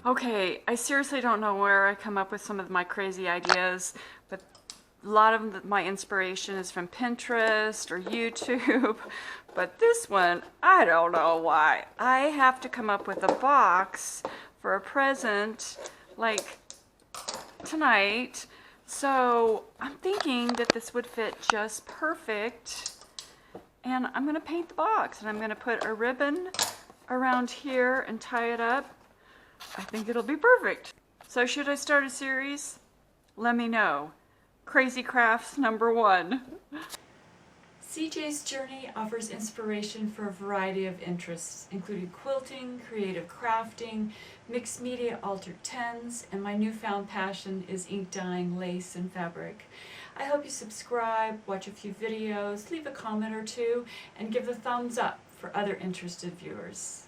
Okay, I seriously don't know where I come up with some of my crazy ideas, but a lot of my inspiration is from Pinterest or YouTube. But this one, I don't know why. I have to come up with a box for a present like tonight. So I'm thinking that this would fit just perfect. And I'm gonna paint the box and I'm gonna put a ribbon around here and tie it up. I think it'll be perfect. So should I start a series? Let me know. Crazy Crafts #1. CJ's Journey offers inspiration for a variety of interests, including quilting, creative crafting, mixed media altered tens, and my newfound passion is ink dyeing lace and fabric. I hope you subscribe, watch a few videos, leave a comment or two, and give the thumbs up for other interested viewers.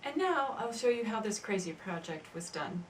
And now I'll show you how this crazy project was done.